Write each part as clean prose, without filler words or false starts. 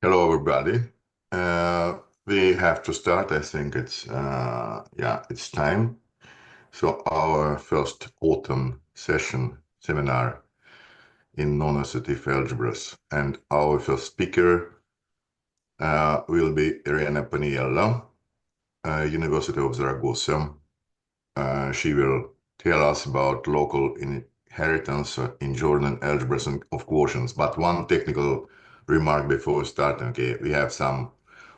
Hello, everybody. We have to start. I think it's time. So our first autumn seminar in non-associative algebras, and our first speaker will be Irene Paniello, University of Zaragoza. She will tell us about local inheritance in Jordan algebras and of quotients. But one technical remark before starting. Okay, we have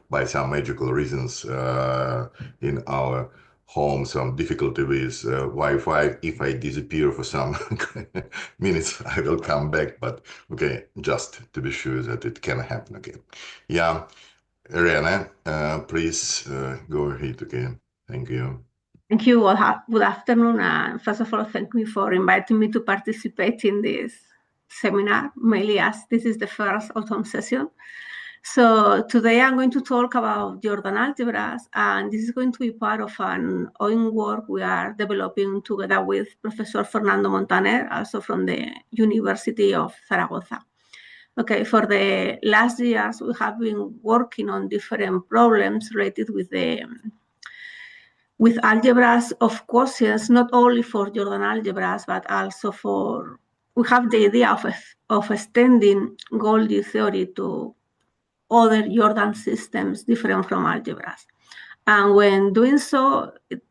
by some magical reasons in our home some difficulty with Wi-Fi. If I disappear for some minutes, I will come back. But okay, just to be sure that it can happen. Okay, yeah, Irene, please go ahead again. Thank you. Thank you. Good afternoon. And first of all, thank you for inviting me to participate in this seminar, mainly as this is the first autumn session. So today I'm going to talk about Jordan algebras, and this is going to be part of an ongoing work we are developing together with Professor Fernando Montaner, also from the University of Zaragoza. Okay, for the last years, we have been working on different problems related with algebras of quotients, not only for Jordan algebras, but also we have the idea of extending Goldie theory to other Jordan systems different from algebras. And when doing so, it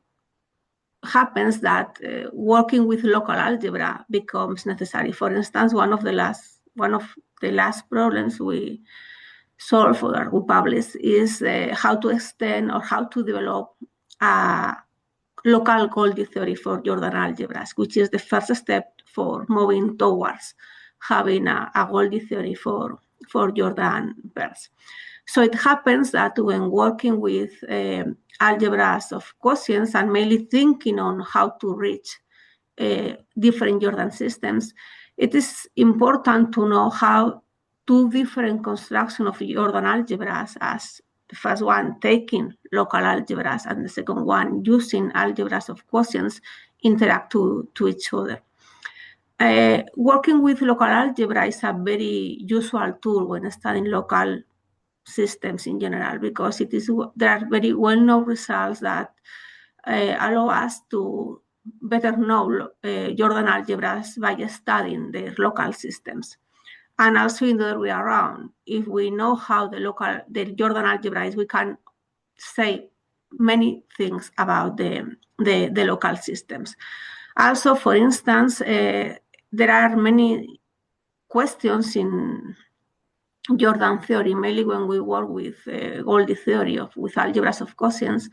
happens that working with local algebra becomes necessary. For instance, one of the last problems we solve or we publish is how to extend or how to develop a local Goldie theory for Jordan algebras, which is the first step for moving towards having a Goldie theory for Jordan pairs. So it happens that when working with algebras of quotients and mainly thinking on how to reach different Jordan systems, it is important to know how two different constructions of Jordan algebras, as the first one taking local algebras and the second one using algebras of quotients, interact to each other. Working with local algebra is a very useful tool when studying local systems in general, because there are very well-known results that allow us to better know Jordan algebras by studying their local systems. And also in the other way around, if we know how the Jordan algebra is, we can say many things about the local systems. Also, for instance, there are many questions in Jordan theory, mainly when we work with Goldie theory with algebras of quotients,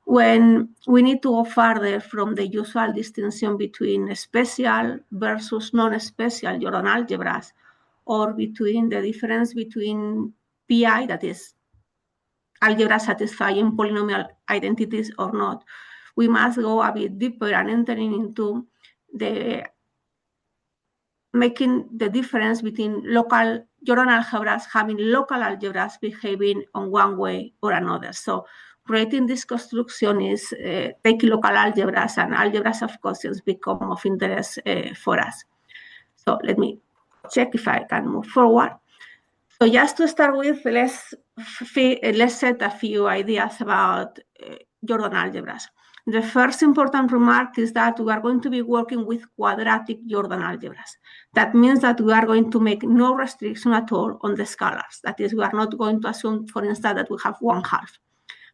when we need to go further from the usual distinction between special versus non-special Jordan algebras, or between the difference between PI, that is algebra satisfying polynomial identities or not. We must go a bit deeper and entering into making the difference between local Jordan algebras having local algebras behaving on one way or another. So creating this construction is taking local algebras and algebras of quotients become of interest for us. So let me check if I can move forward. So just to start with, let's set a few ideas about Jordan algebras. The first important remark is that we are going to be working with quadratic Jordan algebras. That means that we are going to make no restriction at all on the scalars. That is, we are not going to assume, for instance, that we have 1/2.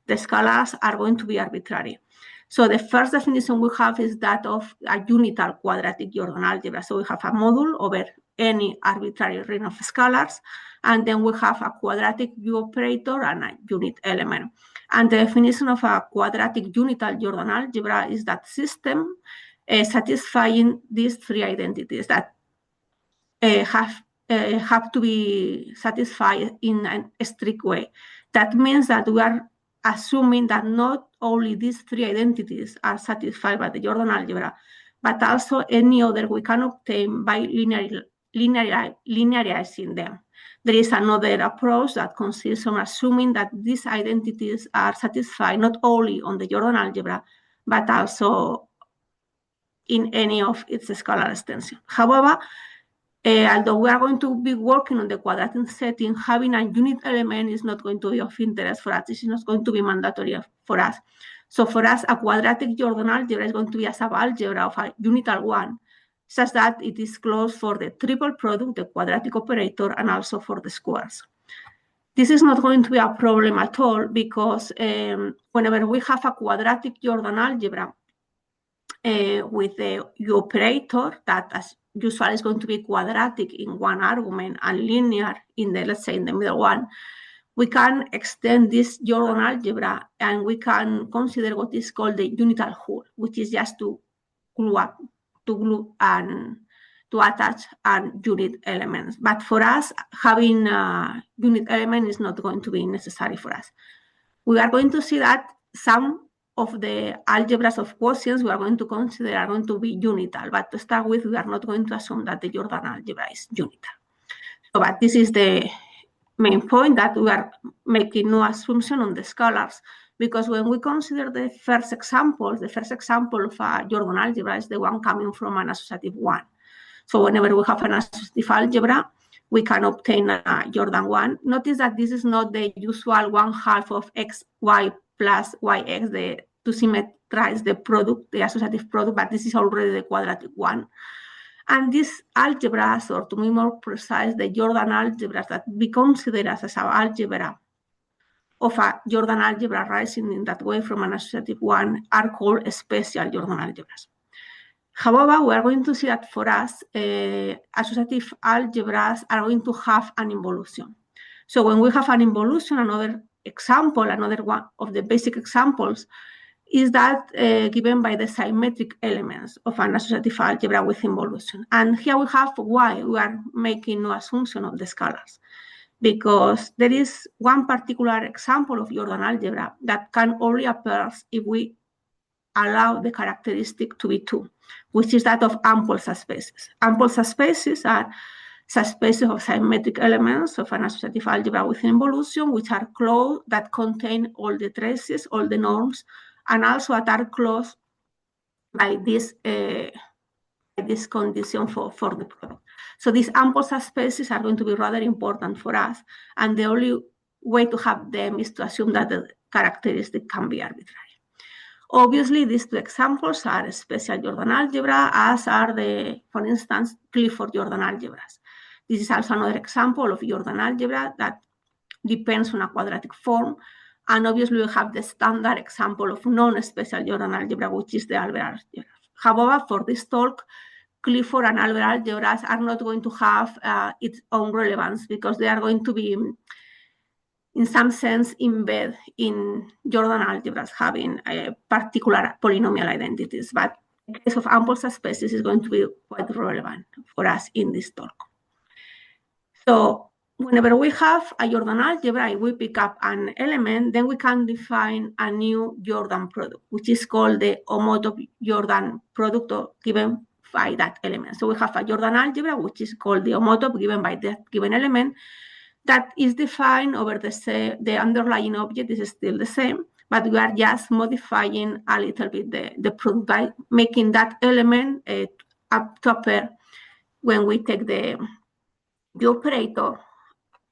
The scalars are going to be arbitrary. So the first definition we have is that of a unital quadratic Jordan algebra. So we have a module over any arbitrary ring of scalars, and then we have a quadratic U operator and a unit element. And the definition of a quadratic unital Jordan algebra is that system satisfying these three identities that have to be satisfied in a strict way. That means that we are assuming that not only these three identities are satisfied by the Jordan algebra, but also any other we can obtain by linearizing them. There is another approach that consists on assuming that these identities are satisfied not only on the Jordan algebra, but also in any of its scalar extensions. However, Although we are going to be working on the quadratic setting, having a unit element is not going to be of interest for us. This is not going to be mandatory for us. So for us, a quadratic Jordan algebra is going to be a subalgebra of a unital one, such that it is closed for the triple product, the quadratic operator, and also for the squares. This is not going to be a problem at all because whenever we have a quadratic Jordan algebra with the operator that as usual is going to be quadratic in one argument and linear in the, let's say, in the middle one, we can extend this Jordan algebra and we can consider what is called the unital hull, which is just to glue and to attach unit elements. But for us, having a unit element is not going to be necessary for us. We are going to see that some of the algebras of quotients we are going to consider are going to be unital. But to start with, we are not going to assume that the Jordan algebra is unital. So, but this is the main point, that we are making no assumption on the scalars, because when we consider the first example of a Jordan algebra is the one coming from an associative one. So whenever we have an associative algebra, we can obtain a Jordan one. Notice that this is not the usual 1/2 of xy plus yx to symmetrize the product, the associative product, but this is already the quadratic one. And these algebras, or to be more precise, the Jordan algebras that we consider as a algebra of a Jordan algebra rising in that way from an associative one, are called special Jordan algebras. However, we are going to see that for us, associative algebras are going to have an involution. So when we have an involution, another one of the basic examples is that given by the symmetric elements of an associative algebra with involution. And here we have why we are making no assumption of the scalars, because there is one particular example of Jordan algebra that can only appear if we allow the characteristic to be 2, which is that of ample subspaces. Ample subspaces are subspaces of symmetric elements of an associative algebra with involution, which are closed, that contain all the traces, all the norms, and also that are closed by this condition for the product. So these ample subspaces are going to be rather important for us, and the only way to have them is to assume that the characteristic can be arbitrary. Obviously, these two examples are special Jordan algebra, as are the, for instance, Clifford Jordan algebras. This is also another example of Jordan algebra that depends on a quadratic form. And obviously, we have the standard example of non-special Jordan algebra, which is the Albert algebra. However, for this talk, Clifford and Albert algebras are not going to have its own relevance, because they are going to be, in some sense, embedded in Jordan algebras having particular polynomial identities. But in the case of ample subspaces is going to be quite relevant for us in this talk. So whenever we have a Jordan algebra, if we pick up an element, then we can define a new Jordan product, which is called the homotopy Jordan product given by that element. So we have a Jordan algebra, which is called the homotopy given by that given element, that is defined over the underlying object is still the same, but we are just modifying a little bit the product by making that element up to appear when we take the operator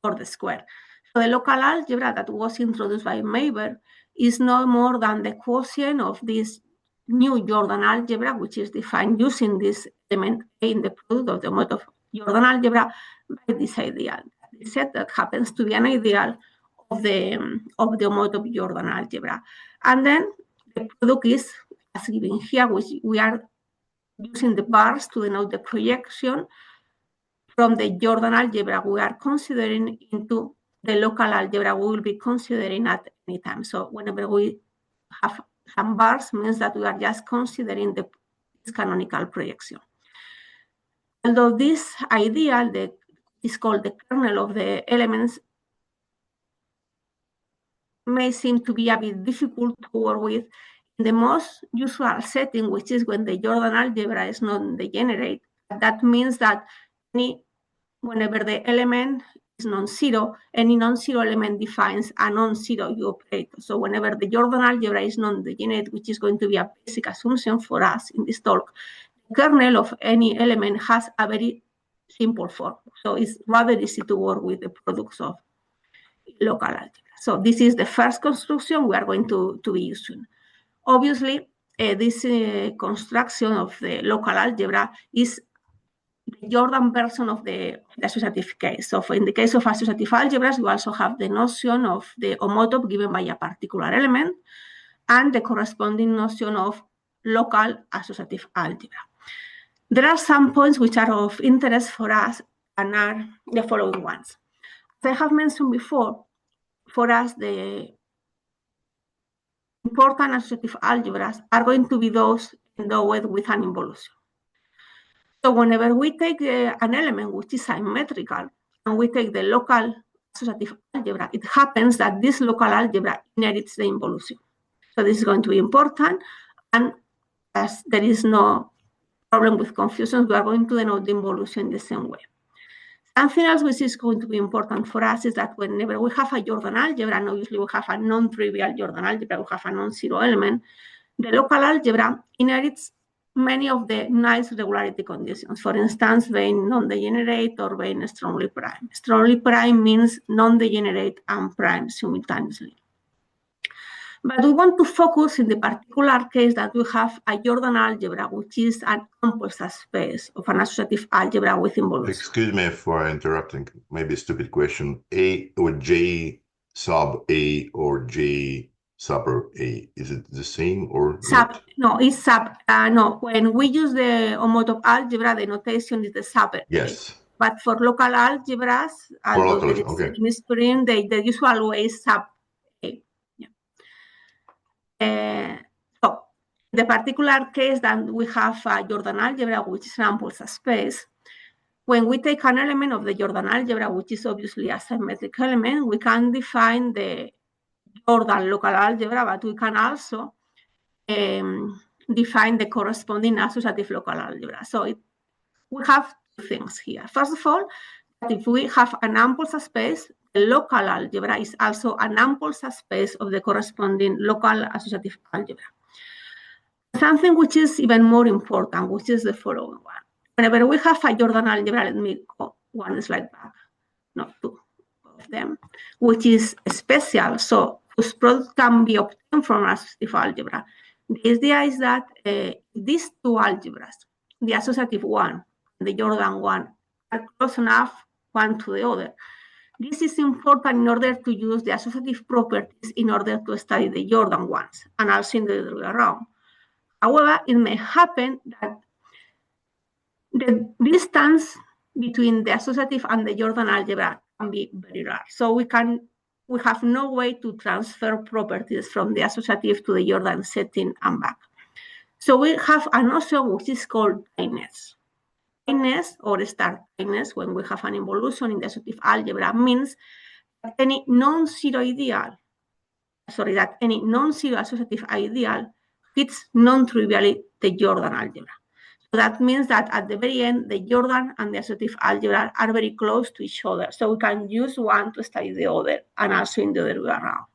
or the square. So the local algebra that was introduced by Maver is no more than the quotient of this new Jordan algebra, which is defined using this element A in the product of the mode of Jordan algebra by this ideal. This set that happens to be an ideal of the mode of Jordan algebra. And then the product is, as given here, which we are using the bars to denote the projection from the Jordan algebra we are considering into the local algebra we will be considering at any time. So whenever we have some bars, means that we are just considering this canonical projection. Although this ideal is called the kernel of the elements, may seem to be a bit difficult to work with in the most usual setting, which is when the Jordan algebra is non-degenerate. That means that whenever the element is non-zero, any non-zero element defines a non-zero U operator. So whenever the Jordan algebra is non-degenerate, which is going to be a basic assumption for us in this talk, the kernel of any element has a very simple form. So it's rather easy to work with the products of local algebra. So this is the first construction we are going to be using. Obviously, this construction of the local algebra is the Jordan version of the associative case. So in the case of associative algebras, you also have the notion of the homotopy given by a particular element and the corresponding notion of local associative algebra. There are some points which are of interest for us and are the following ones. As I have mentioned before, for us, the important associative algebras are going to be those endowed with an involution. So whenever we take an element which is symmetrical and we take the local associative algebra, it happens that this local algebra inherits the involution. So this is going to be important, and as there is no problem with confusion, we are going to denote the involution in the same way. Something else which is going to be important for us is that whenever we have a Jordan algebra, and obviously we have a non-trivial Jordan algebra, we have a non-zero element, the local algebra inherits many of the nice regularity conditions. For instance, being non-degenerate or being strongly prime. Strongly prime means non-degenerate and prime simultaneously. But we want to focus in the particular case that we have a Jordan algebra, which is an ample subspace of an associative algebra with involution. Excuse me for interrupting, maybe a stupid question. A or J sub A or J sub A, is it the same or sub? not? No, it's sub. No, when we use the homotopy algebra, the notation is the sub. Yes. But for local algebras, although there is Okay. sigma, the usual way is sub A. Yeah. So the particular case that we have a Jordan algebra, which is an ample subspace, when we take an element of the Jordan algebra, which is obviously a symmetric element, we can define the Jordan local algebra, but we can also define the corresponding associative local algebra. So we have two things here. First of all, if we have an ample subspace, the local algebra is also an ample subspace of the corresponding local associative algebra. Something which is even more important, which is the following one. Whenever we have a Jordan algebra, let me go one slide back, not two of them, which is special, so whose product can be obtained from associative algebra. The idea is that these two algebras, the associative one and the Jordan one, are close enough one to the other. This is important in order to use the associative properties in order to study the Jordan ones, and also in the other way around. However, it may happen that the distance between the associative and the Jordan algebra can be very large. So we have no way to transfer properties from the associative to the Jordan setting and back. So we have a notion which is called tightness. Tightness or star tightness, when we have an involution in the associative algebra, means that any non-zero associative ideal fits non-trivially the Jordan algebra. So that means that at the very end, the Jordan and the associative algebra are very close to each other. So we can use one to study the other, and also in the other way around.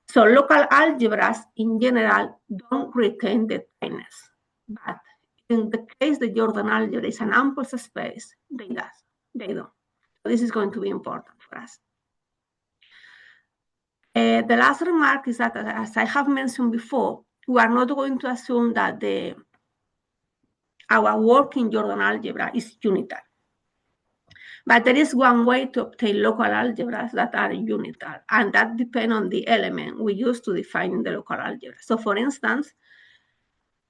So local algebras in general don't retain the tightness, but in the case the Jordan algebra is an ample subspace, they don't. So this is going to be important for us. The last remark is that, as I have mentioned before, we are not going to assume that our work in Jordan algebra is unital. But there is one way to obtain local algebras that are unital, and that depends on the element we use to define the local algebra. So for instance,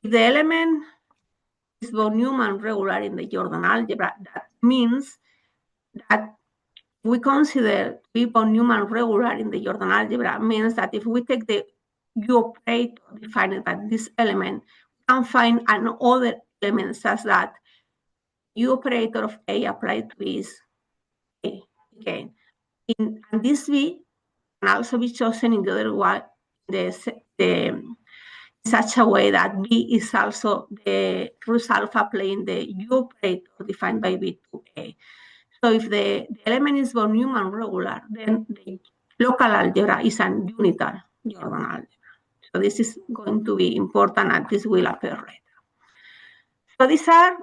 if the element is von Neumann regular in the Jordan algebra, that means that we consider to be von Neumann regular in the Jordan algebra means that if we take the U operator defined by this element, we can find another element such that U operator of A applied to B is A again. And this B can also be chosen in the other way, such a way that B is also the root alpha plane the U operator defined by B to A. So if the element is von Neumann regular, then the local algebra is an unital Jordan algebra. So this is going to be important, and this will appear later. So these are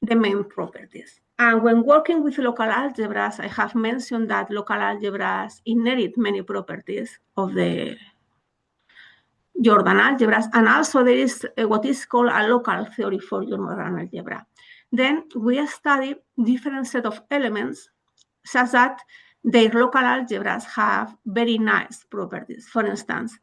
the main properties. And when working with local algebras, I have mentioned that local algebras inherit many properties of the Jordan algebras, and also there is what is called a local theory for Jordan algebra. Then we study different set of elements such that their local algebras have very nice properties. For instance,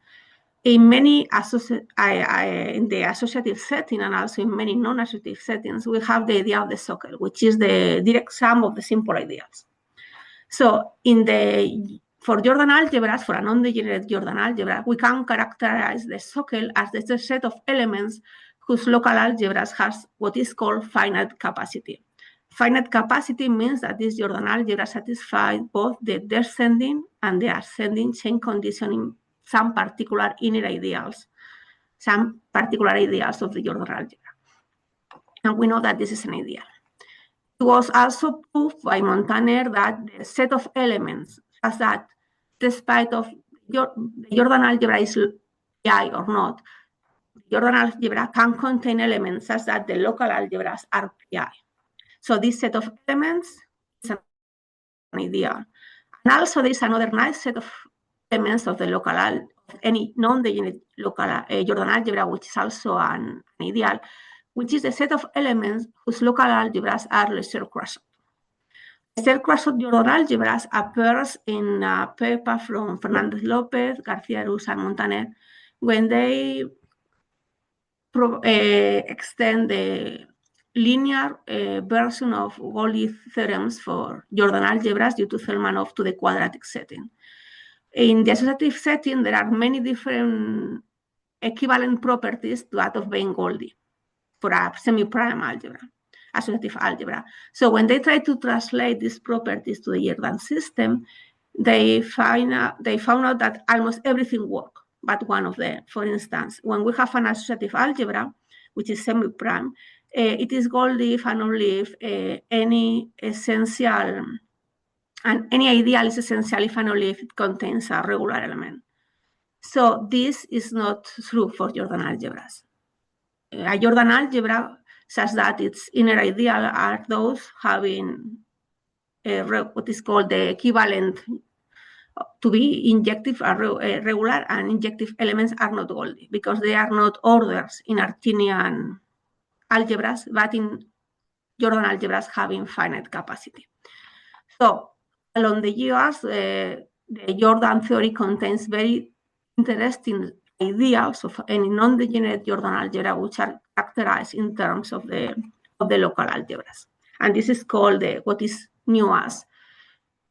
in many in the associative setting and also in many non-associative settings, we have the idea of the socle, which is the direct sum of the simple ideals. So for Jordan algebras, for a non-degenerate Jordan algebra, we can characterize the socle as the set of elements whose local algebras has what is called finite capacity. Finite capacity means that this Jordan algebra satisfies both the descending and the ascending chain condition in some particular inner ideals, some particular ideals of the Jordan algebra. And we know that this is an ideal. It was also proved by Montaner that the set of elements such that despite of the Jordan algebra is PI or not, the Jordan algebra can contain elements such that the local algebras are PI. So this set of elements is an ideal. And also there is another nice set of elements of the local of any non-degenerate local Jordan algebra, which is also an ideal, which is a set of elements whose local algebras are Leser-Krasov. Leser-Krasov Jordan algebras appears in a paper from Fernandez Lopez, Garcia Arús, and Montaner when they extend the linear version of Goldie theorems for Jordan algebras due to Selmanov to the quadratic setting. In the associative setting, there are many different equivalent properties to that of Bain-Goldie for a semi-prime algebra, associative algebra. So when they try to translate these properties to the Jordan system, they found out that almost everything works, but one of them. For instance, when we have an associative algebra, which is semi-prime, it is Goldie if and only if any essential, and any ideal is essential if and only if it contains a regular element. So this is not true for Jordan algebras. A Jordan algebra such that its inner ideal are those having what is called the equivalent to be injective regular, and injective elements are not Goldie because they are not orders in Artinian algebras, but in Jordan algebras having finite capacity. So along the years, the Jordan theory contains very interesting ideals of any non-degenerate Jordan algebra, which are characterized in terms of the local algebras. And this is called what is new as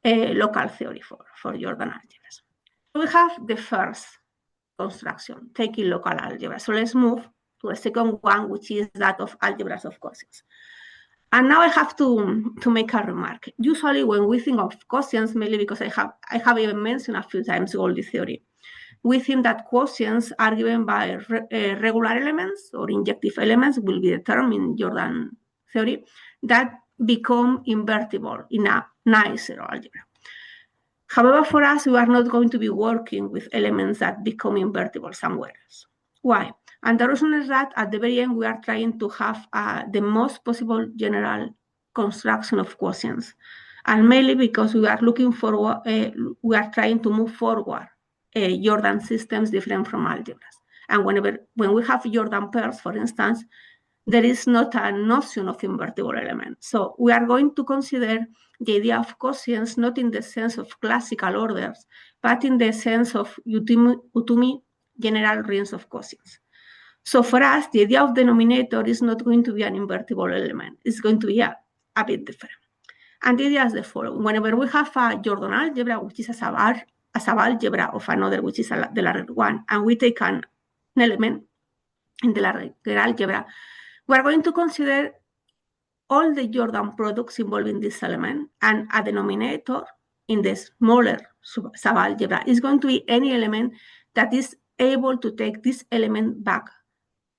a local theory for Jordan algebras. So we have the first construction, taking local algebra. So let's move to the second one, which is that of algebras of quotients. And now I have to make a remark. Usually when we think of quotients, mainly because I have even mentioned a few times Goldie theory, we think that quotients are given by regular elements or injective elements, will be the term in Jordan theory, that become invertible in a nice zero algebra. However, for us, we are not going to be working with elements that become invertible somewhere else. Why? And the reason is that at the very end, we are trying to have the most possible general construction of quotients. And mainly because we are looking for, we are trying to move forward Jordan systems different from algebras. And when we have Jordan pairs, for instance, there is not a notion of invertible element. So we are going to consider the idea of quotients not in the sense of classical orders, but in the sense of Utumi general rings of quotients. So for us, the idea of denominator is not going to be an invertible element. It's going to be a bit different. And the idea is the following. Whenever we have a Jordan algebra, which is a subalgebra of another, which is the Larrer one, and we take an element in the Larrer algebra, we are going to consider all the Jordan products involving this element, and a denominator in the smaller subalgebra is going to be any element that is able to take this element back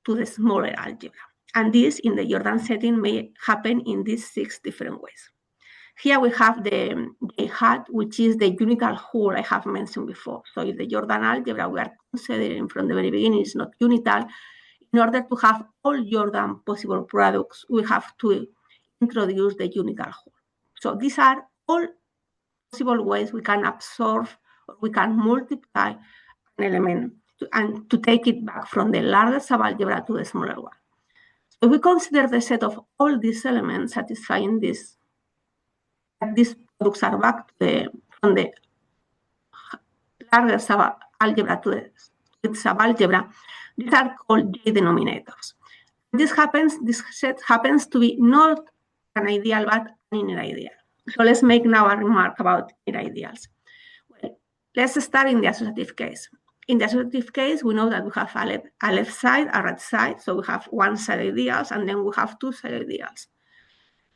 to the smaller algebra. And this, in the Jordan setting, may happen in these 6 different ways. Here we have the hat, which is the unital whole I have mentioned before. So if the Jordan algebra we are considering from the very beginning is not unital, in order to have all Jordan possible products, we have to introduce the unital whole. So these are all possible ways we can absorb or we can multiply an element and to take it back from the larger subalgebra to the smaller one. So if we consider the set of all these elements satisfying this, and these products are back to from the larger subalgebra to the subalgebra, these are called J denominators. This set happens to be not an ideal but an inner ideal. So let's make now a remark about inner ideals. Well, let's start in the associative case. In the associative case, we know that we have a left side, a right side, so we have one-side ideals, and then we have two-side ideals.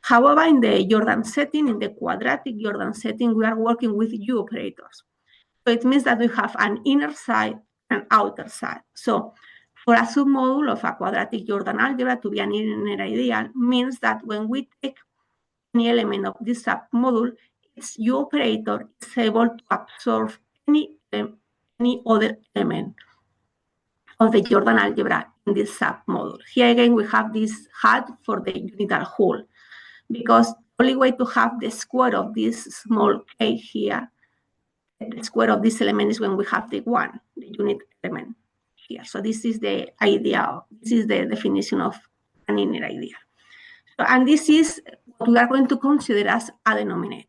However, in the Jordan setting, in the quadratic Jordan setting, we are working with U operators. So it means that we have an inner side and outer side. So for a submodule of a quadratic Jordan algebra to be an inner ideal means that when we take any element of this submodule, its U operator is able to absorb any other element of the Jordan algebra in this submodule. Here again, we have this hat for the unital whole, because the only way to have the square of this small k here, the square of this element is when we have the one, the unit element here. So this is the idea, this is the definition of an inner ideal. So, and this is what we are going to consider as a denominator.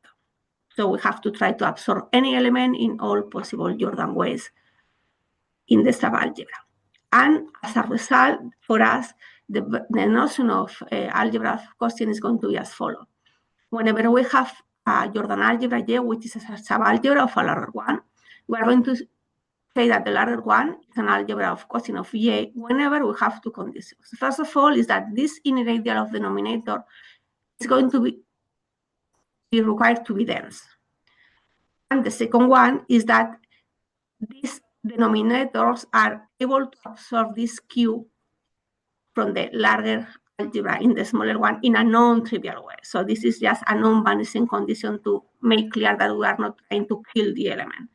So we have to try to absorb any element in all possible Jordan ways in the subalgebra. And as a result, for us, the notion of algebra of quotient is going to be as follows. Whenever we have a Jordan algebra J, which is a subalgebra of a larger one, we are going to say that the larger one is an algebra of quotient of J whenever we have two conditions. First of all, is that this inner ideal of the denominator is going to be required to be dense. And the second one is that these denominators are able to absorb this Q from the larger algebra in the smaller one in a non-trivial way. So this is just a non-vanishing condition to make clear that we are not trying to kill the element.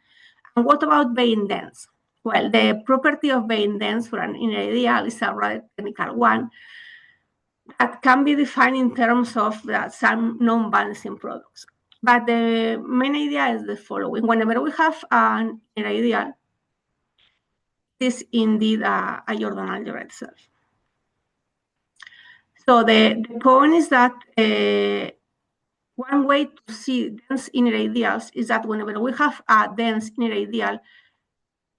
And what about being dense? Well, the property of being dense for an inner ideal is a rather technical one that can be defined in terms of some non-vanishing products. But the main idea is the following. Whenever we have an inner ideal, it is indeed a Jordan algebra itself. So the point is that one way to see dense inner ideals is that whenever we have a dense inner ideal,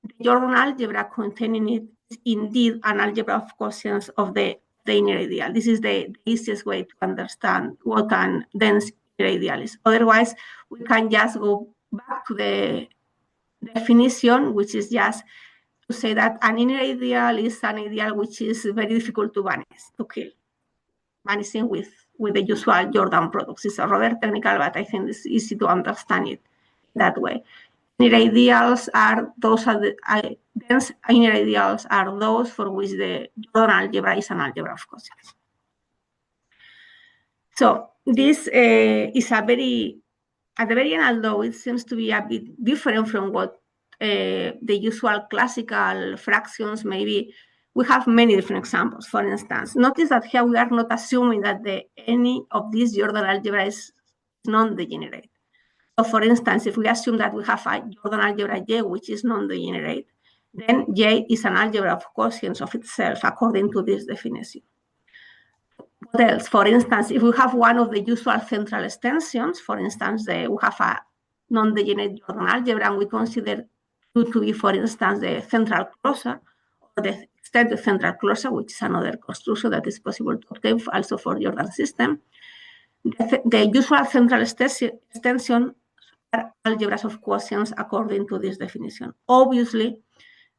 the Jordan algebra containing it is indeed an algebra of quotients of the inner ideal. This is the easiest way to understand what a dense inner ideal is. Otherwise, we can just go back to the definition, which is just to say that an inner ideal is an ideal which is very difficult to vanish, to kill. Vanishing with the usual Jordan products. It's rather technical, but I think it's easy to understand it that way. Inner ideals are those dense inner ideals are those for which the Jordan algebra is an algebra of quotients. So this is at the very end, although it seems to be a bit different from what the usual classical fractions may be, we have many different examples. For instance, notice that here we are not assuming that any of these Jordan algebra is non-degenerate. So for instance, if we assume that we have a Jordan algebra J which is non-degenerate, then J is an algebra of quotients of itself according to this definition. What else? For instance, if we have one of the usual central extensions, for instance, we have a non-degenerate Jordan algebra and we consider Q to be, for instance, the central closure or the extended central closure, which is another construction that is possible to obtain also for Jordan system. The usual central extension are algebras of quotients according to this definition. Obviously,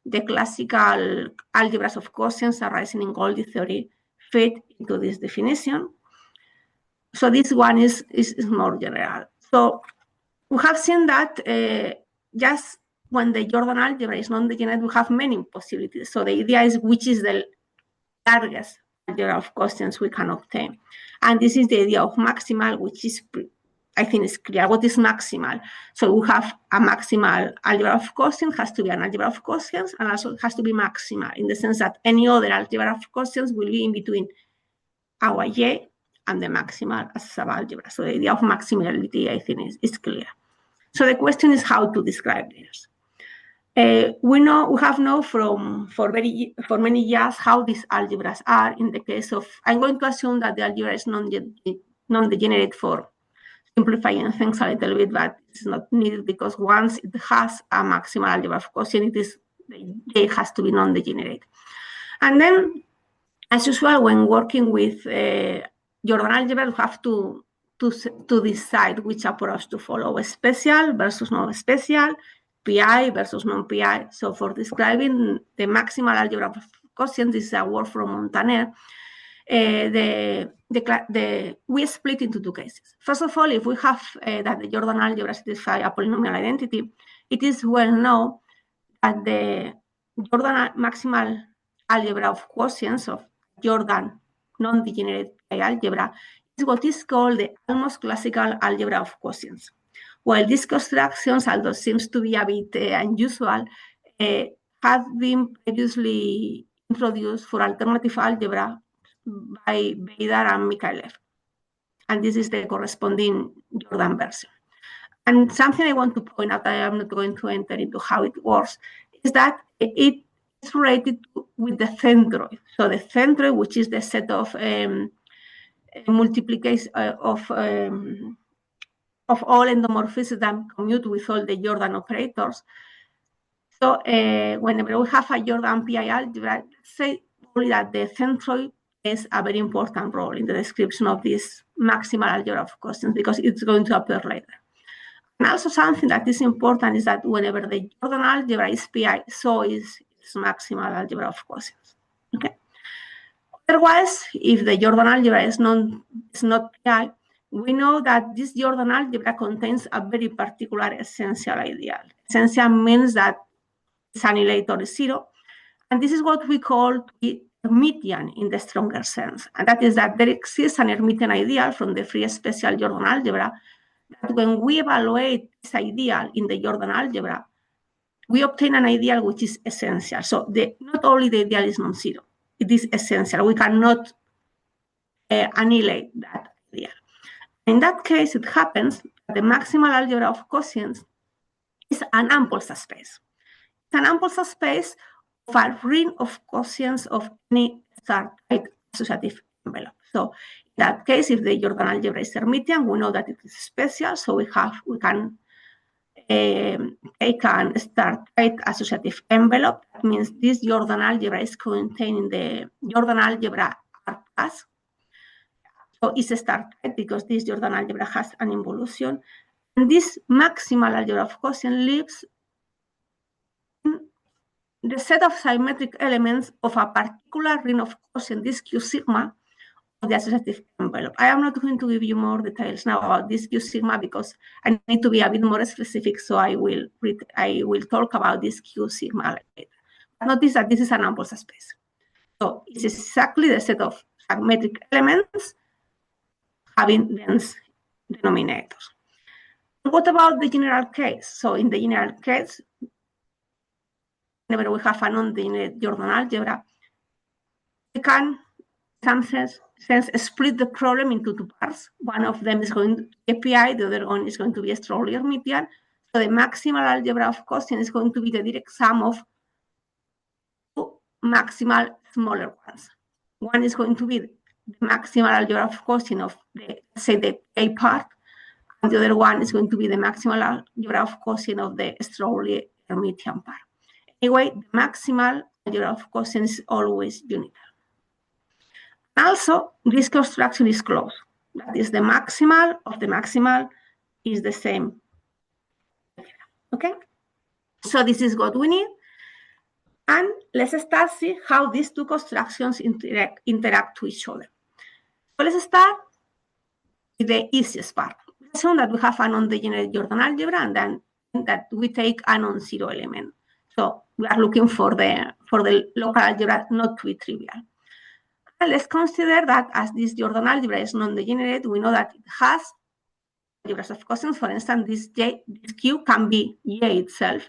the classical algebras of quotients arising in Goldie theory fit into this definition. So this one is more general. So we have seen that just when the Jordan algebra is non-degenerate, we have many possibilities. So the idea is which is the largest algebra of quotients we can obtain. And this is the idea of maximal, which is, I think is clear. What is maximal? So we have a maximal algebra of quotients, has to be an algebra of quotients, and also has to be maximal in the sense that any other algebra of quotients will be in between our J and the maximal as subalgebra. So the idea of maximality, I think, is clear. So the question is how to describe this. We have known for many years how these algebras are. In the case of, I'm going to assume that the algebra is non-degenerate for simplifying things a little bit, but it's not needed because once it has a maximal algebra of quotient, it has to be non-degenerate. And then, as usual, when working with Jordan algebra, you have to decide which approach to follow: special versus non-special, PI versus non-PI. So for describing the maximal algebra of quotient, this is a word from Montaner. We split into two cases. First of all, if we have that the Jordan algebra satisfies a polynomial identity, it is well known that the Jordan maximal algebra of quotients of Jordan non-degenerate algebra is what is called the almost classical algebra of quotients. While these constructions, although seems to be a bit unusual, have been previously introduced for alternative algebra by Beidar and Mikhailov. And this is the corresponding Jordan version. And something I want to point out, I am not going to enter into how it works, is that it is related with the centroid. So the centroid, which is the set of multiplication of all endomorphisms that commute with all the Jordan operators. So whenever we have a Jordan PI algebra, let's say only that the centroid plays a very important role in the description of this maximal algebra of quotients because it's going to appear later. And also something that is important is that whenever the Jordan algebra is PI, so is its maximal algebra of quotients. Okay. Otherwise, if the Jordan algebra is not PI, we know that this Jordan algebra contains a very particular essential ideal. Essential means that its annihilator is zero, and this is what we call Hermitian in the stronger sense, and that is that there exists an Hermitian ideal from the free special Jordan algebra that when we evaluate this ideal in the Jordan algebra, we obtain an ideal which is essential. So not only the ideal is non-zero, it is essential. We cannot annihilate that ideal. In that case, it happens that the maximal algebra of quotients is an ample subspace. It's an ample subspace of a ring of quotients of any star-type associative envelope. So in that case, if the Jordan algebra is Hermitian, we know that it is special. So we can take a star-type associative envelope. That means this Jordan algebra is contained in the Jordan algebra R class. So it's a star-type because this Jordan algebra has an involution. And this maximal algebra of quotient lives in the set of symmetric elements of a particular ring of quotient, this Q sigma, of the associative envelope. I am not going to give you more details now about this Q sigma because I need to be a bit more specific, so I will talk about this Q sigma later. But notice that this is an ample subspace. So it's exactly the set of symmetric elements having dense denominators. What about the general case? So in the general case, whenever we have a non-degenerate Jordan algebra, we can, in some sense, split the problem into two parts. One of them is going to be API, the other one is going to be strongly Hermitian. So the maximal algebra of quotient is going to be the direct sum of two maximal smaller ones. One is going to be the maximal algebra of quotient of the A part, and the other one is going to be the maximal algebra of quotient of the strongly Hermitian part. Anyway, the maximal algebra of quotient is always unital. Also, this construction is closed. That is, the maximal of the maximal is the same. Okay? So this is what we need. And let's start see how these two constructions interact to each other. So let's start with the easiest part. Assume that we have a non-degenerate Jordan algebra and then that we take a non-zero element. So we are looking for the local algebra not to be trivial. And let's consider that as this Jordan algebra is non-degenerate, we know that it has algebras of quotients. For instance, this Q can be J itself.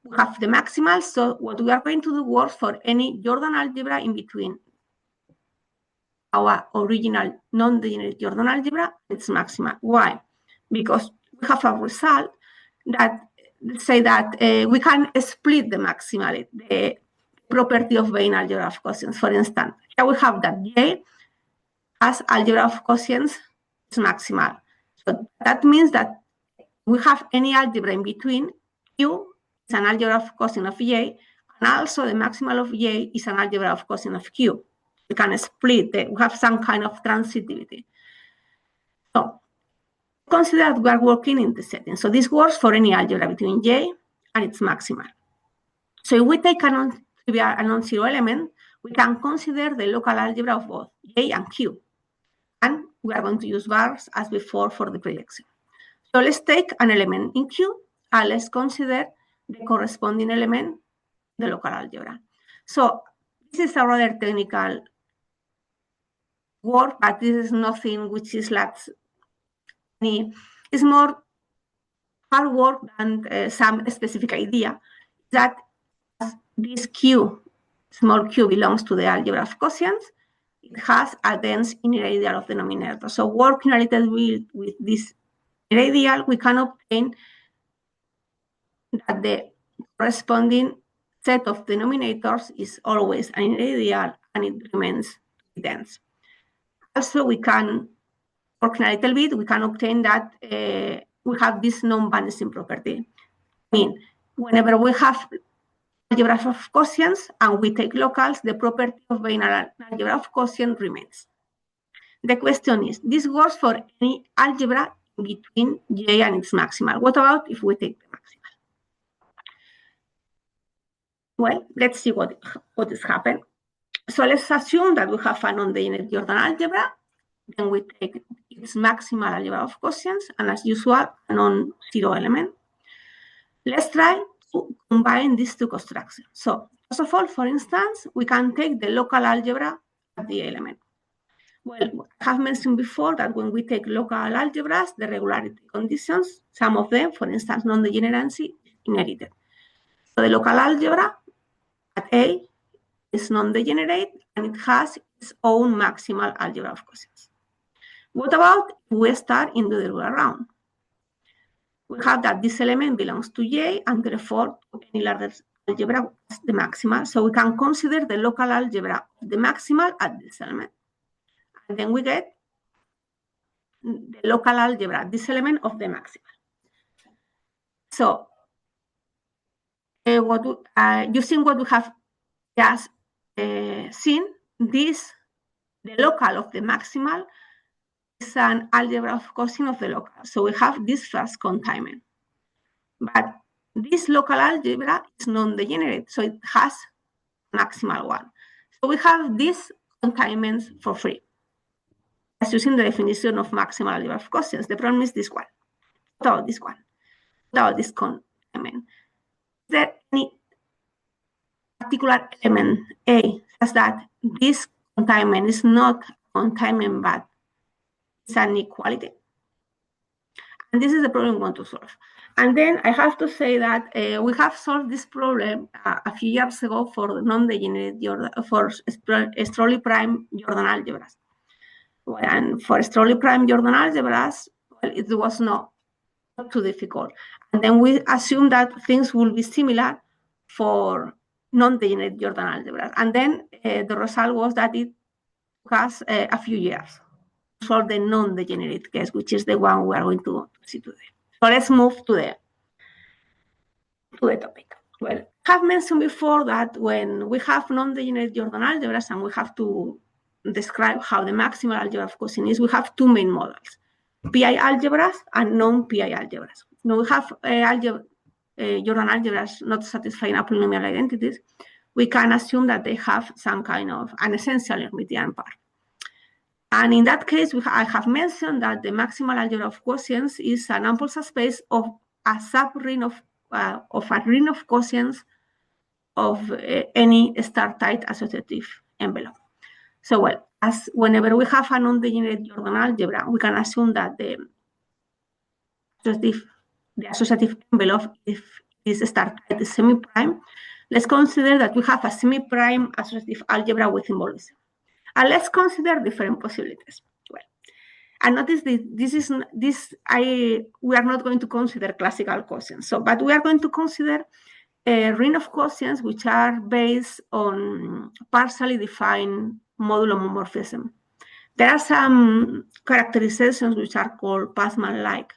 We have the maximal, so what we are going to do works for any Jordan algebra in between our original non-degenerate Jordan algebra, its maxima. Why? Because we have a result that say that we can split the maximal, the property of Bain algebra of quotients. For instance, here we have that J as algebra of quotients is maximal. So that means that we have any algebra in between. Q is an algebra of quotient of J, and also the maximal of J is an algebra of quotient of Q. We can split it. We have some kind of transitivity. So consider that we are working in the setting. So this works for any algebra between J and its maximal. So if we take a non-zero element, we can consider the local algebra of both J and Q. And we are going to use bars as before for the projection. So let's take an element in Q and let's consider the corresponding element, the local algebra. So this is a rather technical work, but this is nothing which is like, it's more hard work than some specific idea that this Q, small q, belongs to the algebra of quotients. It has a dense inner ideal of denominator. So working a little bit with this inner ideal, we can obtain that the corresponding set of denominators is always an inner ideal and it remains dense. Also, we can work a little bit, we can obtain that we have this non-vanishing property. I mean, whenever we have algebra of quotients and we take locals, the property of being an algebra of quotient remains. The question is, this works for any algebra between J and its maximal. What about if we take the maximal? Well, let's see what is happening. So let's assume that we have a non-degenerate Jordan algebra. Then we take its maximal algebra of quotients, and as usual, a non-zero element. Let's try to combine these two constructions. So first of all, for instance, we can take the local algebra of the element. Well, I have mentioned before that when we take local algebras, the regularity conditions, some of them, for instance, non-degeneracy, inherited. So the local algebra at A is non-degenerate and it has its own maximal algebra of quotients. What about if we start in the other way around? We have that this element belongs to J and therefore any larger algebra is the maximal. So we can consider the local algebra of the maximal at this element. And then we get the local algebra, this element of the maximal. So using what we have just seen, the local of the maximal is an algebra of quotient of the local. So we have this first containment. But this local algebra is non-degenerate, so it has maximal one. So we have these containments for free. As using the definition of maximal algebra of quotients. The problem is this one. What about this one? What about this containment? Is there any particular element A such that this containment is not containment but it's an equality? And this is the problem we want to solve. And then I have to say that we have solved this problem a few years ago for non-degenerate for Strolli prime Jordan algebras. Well, and for Strolli prime Jordan algebras, well, it was not too difficult. And then we assume that things will be similar for non-degenerate Jordan algebras. And then the result was that it took us a few years to solve the non-degenerate case, which is the one we are going to see today. So let's move to the topic. Well, I have mentioned before that when we have non-degenerate Jordan algebras and we have to describe how the maximal algebra of quotient is, we have two main models, PI algebras and non-PI algebras. Now we have Jordan algebras not satisfying polynomial identities. We can assume that they have some kind of an essential Hermitian part. And in that case, I have mentioned that the maximal algebra of quotients is an ample subspace of a subring of a ring of quotients of any star-type associative envelope. So, well, as whenever we have a non-degenerate Jordan algebra, we can assume that the associative envelope, if this star-type is semi-prime, let's consider that we have a semi-prime associative algebra with symbolism. And let's consider different possibilities. Well, and notice we are not going to consider classical quotients. So, but we are going to consider a ring of quotients which are based on partially defined modulo homomorphism. There are some characterizations which are called Passman-like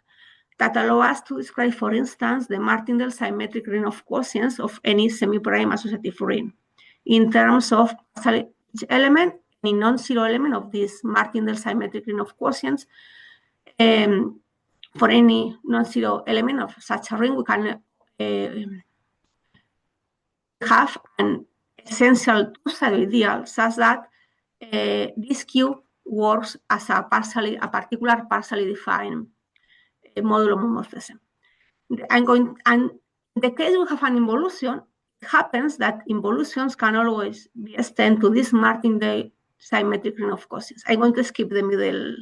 that allow us to describe, for instance, the Martindale symmetric ring of quotients of any semi-prime associative ring in terms of partial element, any non-zero element of this Martindale symmetric ring of quotients. For any non-zero element of such a ring, we can have an essential two-side ideal such that this cube works as a particular partially defined modulo homomorphism. And in the case we have an involution, it happens that involutions can always be extended to this Martindale symmetric ring of quotients. I'm going to skip the middle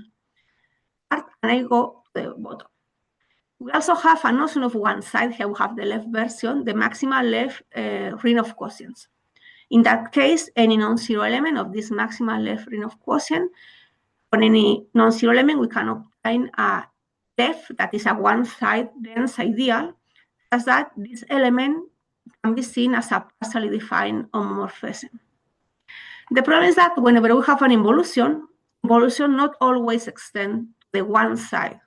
part and I go to the bottom. We also have a notion of one side. Here we have the left version, the maximal left ring of quotients. In that case, any non-zero element of this maximal left ring of quotient, on any non-zero element, we can obtain a left that is a one-side dense ideal, such that this element can be seen as a partially defined homomorphism. The problem is that whenever we have an involution not always extends the one-side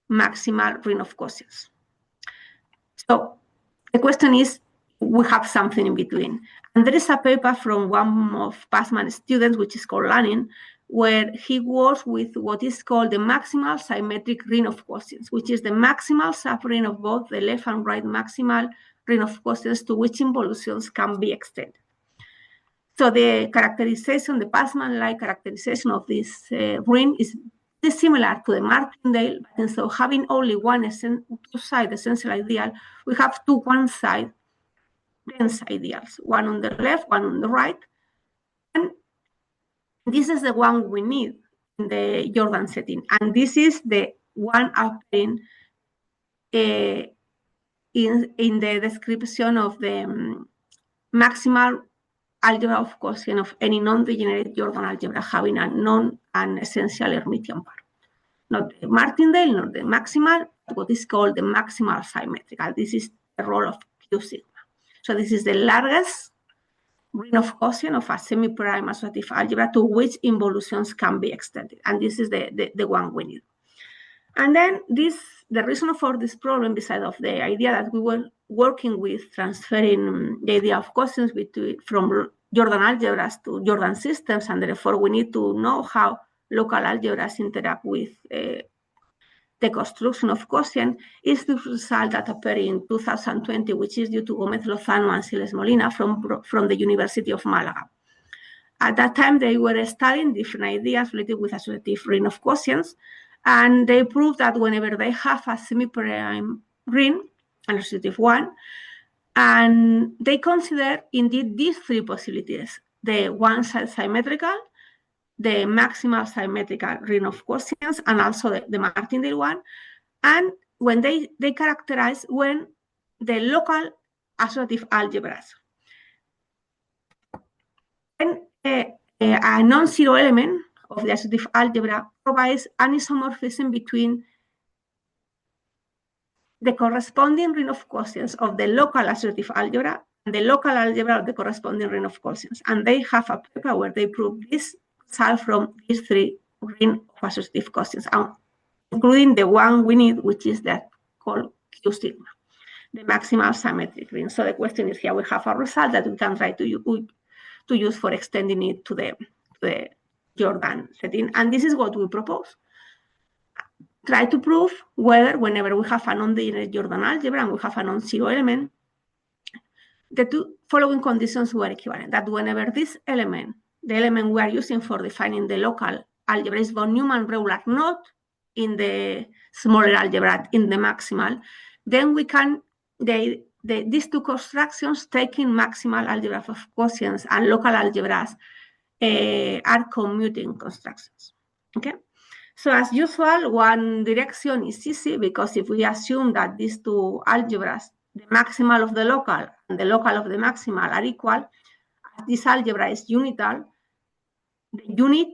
maximal ring of quotients. So the question is, we have something in between. And there is a paper from one of Passman's students, which is called Lanning, where he works with what is called the maximal symmetric ring of quotients, which is the maximal subring of both the left and right maximal ring of quotients to which involutions can be extended. So the characterization, the Passman-like characterization of this ring is similar to the Martindale, but instead of having only two-side essential ideal, we have two one-side dense ideals, one on the left, one on the right. And this is the one we need in the Jordan setting. And this is the one appearing in the description of the maximal algebra of quotient of any non-degenerate Jordan algebra having an essential Hermitian pair. Not the Martindale, not the maximal, what is called the maximal symmetrical. This is the role of Q sigma. So this is the largest ring of quotient of a semi-prime associative algebra to which involutions can be extended. And this is the one we need. And then the reason for this problem, besides of the idea that we were working with transferring the idea of quotients from Jordan algebras to Jordan systems, and therefore we need to know how local algebras interact with the construction of quotient, is the result that appeared in 2020, which is due to Gómez Lozano and Siles Molina from the University of Malaga. At that time, they were studying different ideas related with associative ring of quotients, and they proved that whenever they have a semi-prime ring, an associative one, and they consider indeed these three possibilities: the one-side symmetrical, the maximal symmetrical ring of quotients, and also the Martindale one. And when they characterize when the local associative algebras and a non-zero element of the associative algebra provides an isomorphism between the corresponding ring of quotients of the local associative algebra and the local algebra of the corresponding ring of quotients. And they have a paper where they prove this result from these three ring of associative quotients, including the one we need, which is that called Q sigma, the maximal symmetric ring. So the question is, here we have a result that we can try to use for extending it to the Jordan setting. And this is what we propose. Try to prove whether whenever we have a non-degenerate Jordan algebra and we have a non-zero element, the two following conditions were equivalent: that whenever this element, the element we are using for defining the local algebra, is von Neumann regular, not in the smaller algebra, in the maximal, then we can, these two constructions, taking maximal algebra of quotients and local algebras, are commuting constructions. Okay? So as usual, one direction is easy, because if we assume that these two algebras, the maximal of the local and the local of the maximal, are equal, this algebra is unital, the unit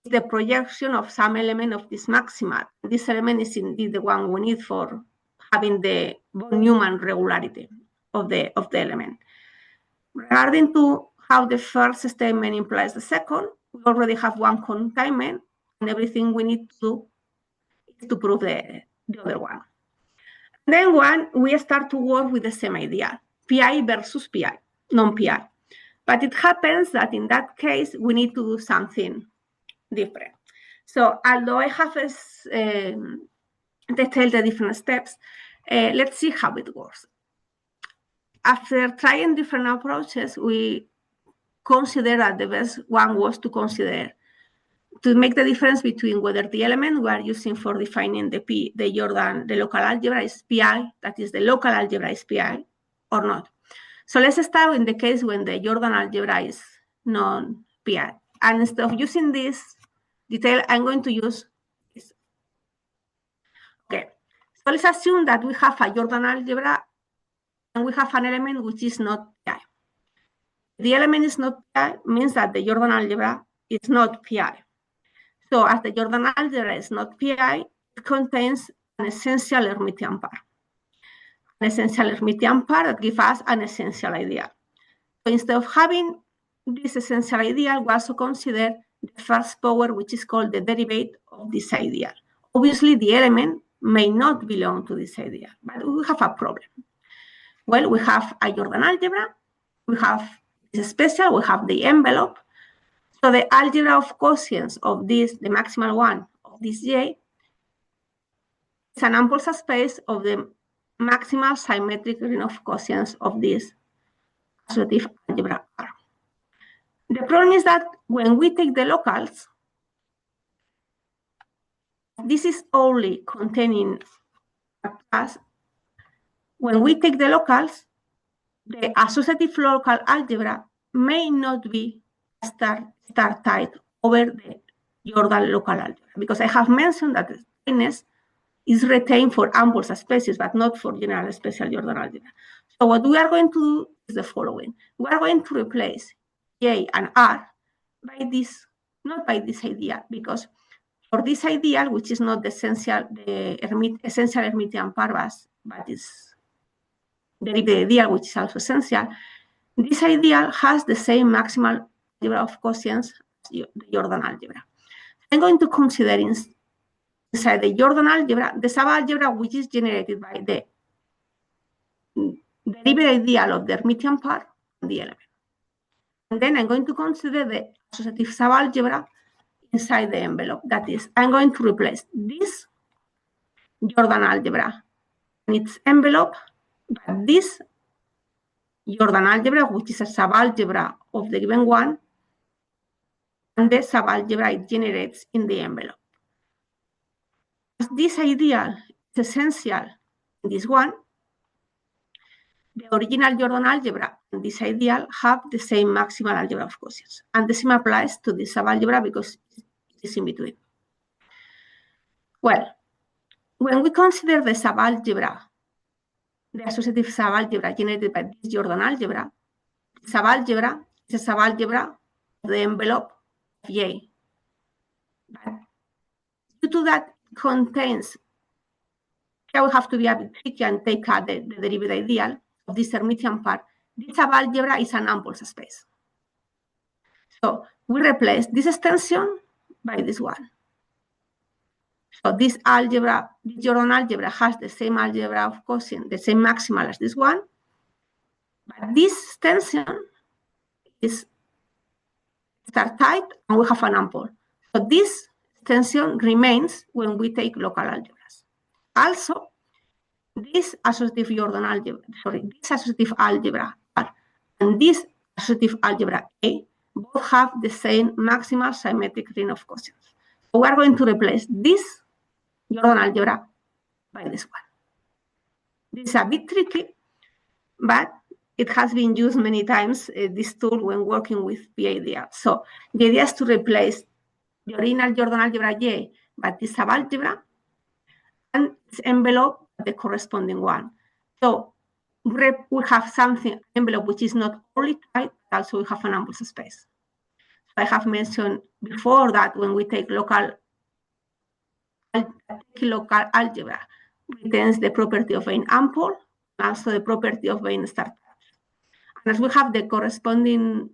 is the projection of some element of this maximal. This element is indeed the one we need for having the von Neumann regularity of the element. Regarding to how the first statement implies the second, we already have one containment, and everything we need to do is to prove the other one. Then we start to work with the same idea, PI versus PI, non-PI. But it happens that in that case, we need to do something different. So although I have detailed the different steps, let's see how it works. After trying different approaches, we consider that the best one was to make the difference between whether the element we are using for defining the local algebra is PI, that is the local algebra is PI, or not. So let's start in the case when the Jordan algebra is non-PI. And instead of using this detail, I'm going to use this. Okay, so let's assume that we have a Jordan algebra and we have an element which is not PI. The element is not PI means that the Jordan algebra is not PI. So as the Jordan algebra is not PI, it contains an essential Hermitian pair. An essential Hermitian pair that gives us an essential ideal. So instead of having this essential ideal, we also consider the first power, which is called the derivative of this ideal. Obviously, the element may not belong to this ideal, but we have a problem. Well, we have a Jordan algebra, we have this special, we have the envelope. So the algebra of quotients of this, the maximal one of this J, is an ample subspace of the maximal symmetric ring of quotients of this associative algebra R. The problem is that when we take the locals, this is only containing a class. When we take the locals, the associative local algebra may not be star type over the Jordan local algebra, because I have mentioned that the tightness is retained for ample subspaces, but not for general special Jordan algebra. So what we are going to do is the following. We are going to replace J and R by this, not by this ideal, because for this ideal, which is not the essential Hermitian pair, but is derivative ideal, which is also essential, this ideal has the same maximal algebra of quotients as the Jordan algebra. I'm going to consider inside the Jordan algebra, the subalgebra which is generated by the derivative ideal of the Hermitian pair and the element. And then I'm going to consider the associative subalgebra inside the envelope. That is, I'm going to replace this Jordan algebra and its envelope by this Jordan algebra, which is a subalgebra of the given one, and the subalgebra it generates in the envelope. As this ideal is essential in this one, the original Jordan algebra and this ideal have the same maximal algebra of quotients. And the same applies to the subalgebra because it is in between. Well, when we consider the subalgebra, the associative subalgebra generated by this Jordan algebra, subalgebra is a subalgebra of the envelope of J. But due to that contains, here we have to be a bit tricky and take out the derivative ideal of this Hermitian pair. This subalgebra is an ample subspace. So we replace this extension by this one. So this algebra, this Jordan algebra has the same algebra of quotient, the same maximal as this one, but this extension is star type and we have an ample. So this extension remains when we take local algebras. Also, this associative Jordan algebra, this associative algebra R and this associative algebra A both have the same maximal symmetric ring of quotients. So we are going to replace this Jordan algebra by this one. This is a bit tricky, but it has been used many times, this tool, when working with PIDL. So the idea is to replace the original Jordan algebra J by this subalgebra and its envelope, the corresponding one. So we have something, envelope, which is not only tight, but also we have an ample space. So I have mentioned before that when we take local algebra, retains the property of being ample, also the property of being stark. And as we have the corresponding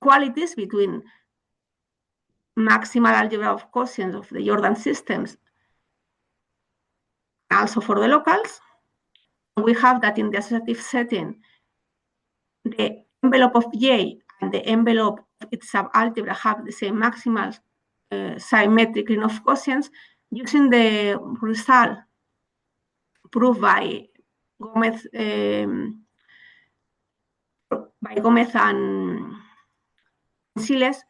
qualities between maximal algebra of quotients of the Jordan systems, also for the locals, we have that in the associative setting, the envelope of J and the envelope of its subalgebra have the same maximal symmetric ring of quotients using the result proved by Gomez and Siles.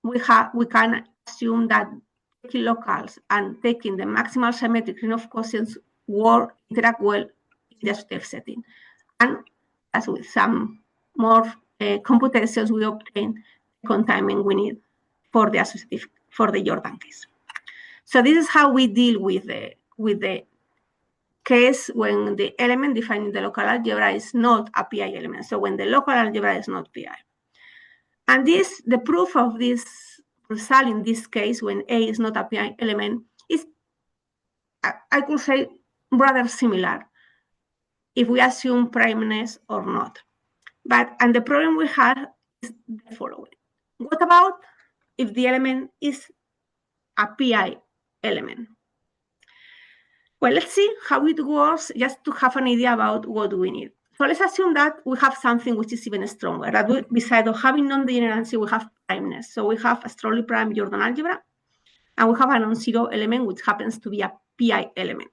We can assume that taking locals and taking the maximal symmetric ring of quotients will interact well in the associative setting. And as with some more computations, we obtain the containment we need for the associative, for the Jordan case. So this is how we deal with the case when the element defined in the local algebra is not a PI element. So when the local algebra is not PI. And the proof of this result in this case, when A is not a PI element, is, I could say, rather similar if we assume primeness or not. And the problem we have is the following. What about if the element is a PI element? Well, let's see how it works just to have an idea about what we need. So let's assume that we have something which is even stronger. That we, besides of having non-degeneracy, we have primeness. So we have a strongly primed Jordan algebra, and we have a non-zero element which happens to be a PI element.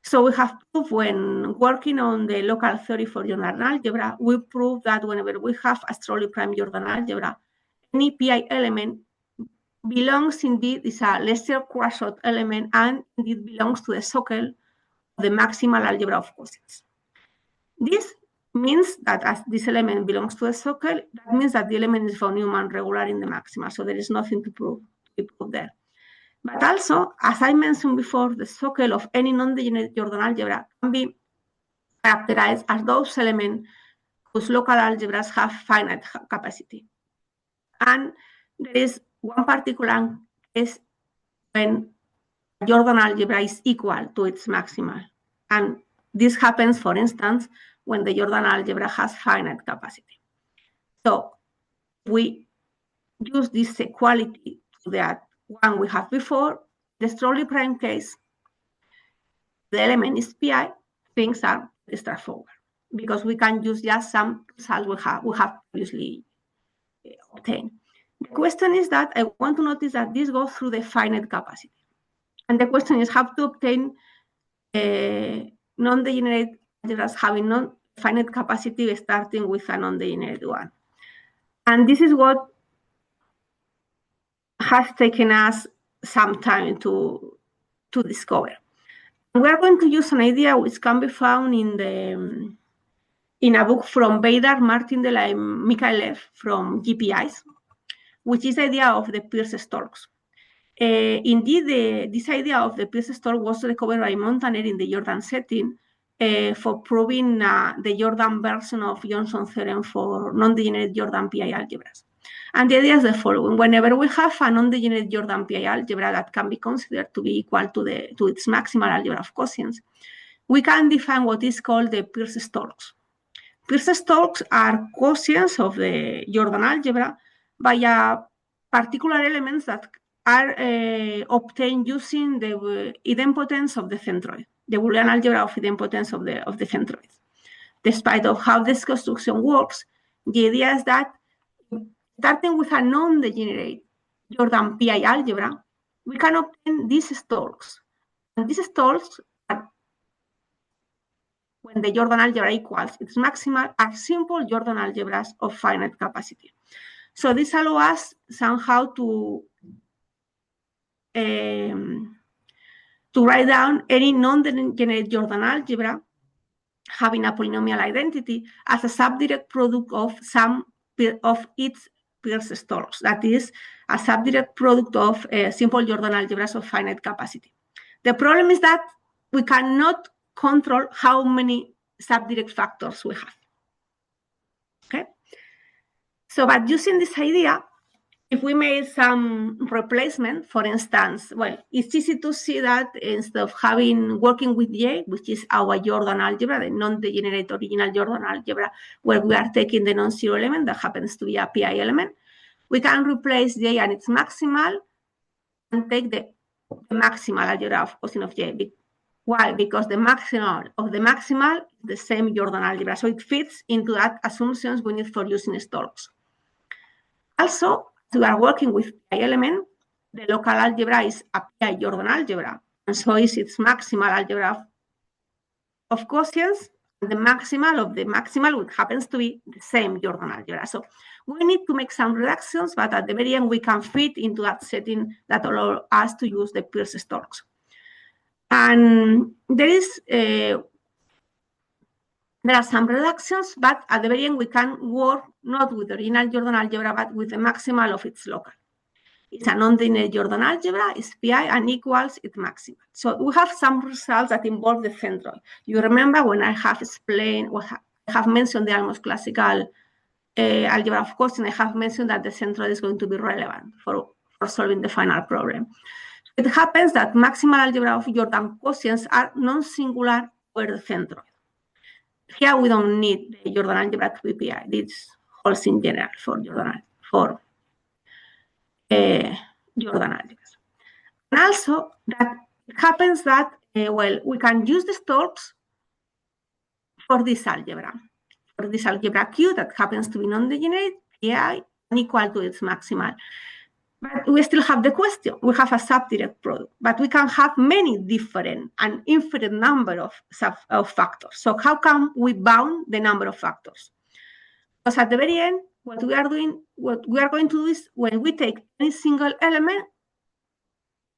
So we have proved when working on the local theory for Jordan algebra, we prove that whenever we have a strongly primed Jordan algebra, any PI element belongs indeed, is a lesser Kurashov element, and indeed belongs to the socle of the maximal algebra of quotients. This means that as this element belongs to the socle, that means that the element is von Neumann regular in the maxima, so there is nothing to prove there. But also, as I mentioned before, the socle of any non-degenerate Jordan algebra can be characterized as those elements whose local algebras have finite capacity. And there is one particular case when Jordan algebra is equal to its maximal. And this happens, for instance, when the Jordan algebra has finite capacity. So we use this equality to that one we have before. The strongly primed case, the element is PI, things are straightforward because we can use just some results we have previously obtained. The question is that I want to notice that this goes through the finite capacity. And the question is how to obtain non-degenerate algebras having non-finite capacity starting with a non-degenerate one. And this is what has taken us some time to discover. And we're going to use an idea which can be found in a book from Beidar, Martin Delay, Mikhailov from GPIs, which is the idea of the Peirce-Stokes. Indeed, this idea of the Peirce-Stokes was discovered by Montaner in the Jordan setting for proving the Jordan version of Johnson's theorem for non-degenerate Jordan PI algebras. And the idea is the following. Whenever we have a non-degenerate Jordan PI algebra that can be considered to be equal to its maximal algebra of quotients, we can define what is called the Peirce-Stokes. Peirce-Stokes are quotients of the Jordan algebra by particular elements that are obtained using the idempotence of the centroid, the Boolean algebra of idempotence of the centroids. Despite of how this construction works, the idea is that starting with a non-degenerate Jordan PI algebra, we can obtain these Stokes. And these Stokes, when the Jordan algebra equals its maximal, are simple Jordan algebras of finite capacity. So this allows us somehow to write down any non-degenerate Jordan algebra having a polynomial identity as a subdirect product of some of its Peirce-Stokes, that is, a subdirect product of simple Jordan algebras of finite capacity. The problem is that we cannot control how many subdirect factors we have. Okay? So, but using this idea, if we made some replacement, for instance, well, it's easy to see that instead of working with J, which is our Jordan algebra, the non-degenerate original Jordan algebra, where we are taking the non-zero element that happens to be a PI element, we can replace J and its maximal and take the maximal algebra of cosine of J. Why? Because the maximal of the maximal is the same Jordan algebra. So it fits into that assumptions we need for using Stokes. Also, we are working with PI element. The local algebra is a PI Jordan algebra, and so is its maximal algebra of quotients. The maximal of the maximal, which happens to be the same Jordan algebra. So we need to make some reductions, but at the very end, we can fit into that setting that allows us to use the Peirce-Stokes. And there are some reductions, but at the very end, we can work not with the original Jordan algebra, but with the maximal of its local. It's a non-linear Jordan algebra, it's PI and equals its maximal. So we have some results that involve the centroid. You remember when I have explained, I have mentioned the almost classical algebra of cosine, I have mentioned that the centroid is going to be relevant for solving the final problem. It happens that maximal algebra of Jordan quotients are non-singular over the centroid. Here we don't need the Jordan algebra to be PI. This holds in general for Jordan algebras. And also that it happens that, we can use the Stokes for this algebra. For this algebra Q that happens to be non-degenerate, PI and equal to its maximal. But we still have the question. We have a subdirect product, but we can have many different and infinite number of factors. So how can we bound the number of factors? Because at the very end, what we are going to do is when we take any single element,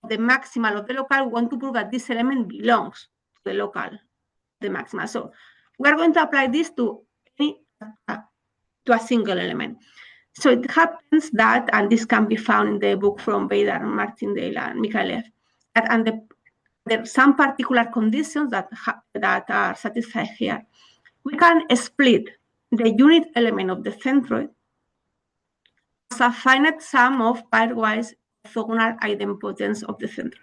the maximal of the local, we want to prove that this element belongs to the local, the maximal. So we are going to apply this to a single element. So it happens that, and this can be found in the book from Beidar, Martindale, and Mikhailov, and there are some particular conditions that are satisfied here. We can split the unit element of the centroid as a finite sum of pairwise orthogonal idempotents of the centroid.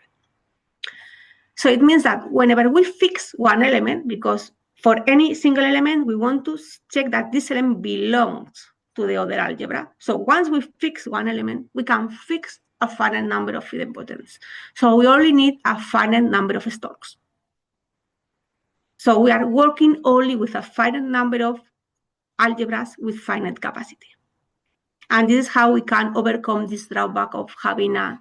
So it means that whenever we fix one element, because for any single element, we want to check that this element belongs to the other algebra. So once we fix one element, we can fix a finite number of idempotents. So we only need a finite number of Stokes. So we are working only with a finite number of algebras with finite capacity. And this is how we can overcome this drawback of having an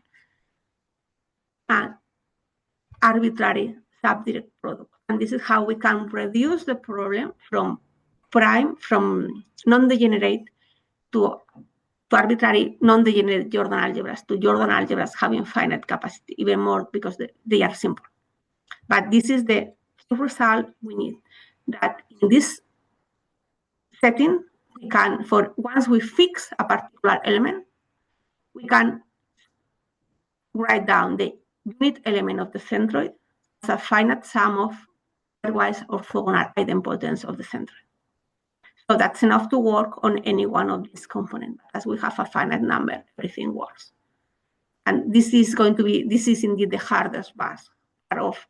arbitrary subdirect product. And this is how we can reduce the problem from non-degenerate to arbitrary non-degenerate Jordan algebras, to Jordan algebras having finite capacity, even more because they are simple. But this is the result we need, that in this setting, we can, once we fix a particular element, we can write down the unit element of the centroid as a finite sum of pairwise orthogonal idempotents of the centroid. So that's enough to work on any one of these components. As we have a finite number, everything works. And this is indeed the hardest part of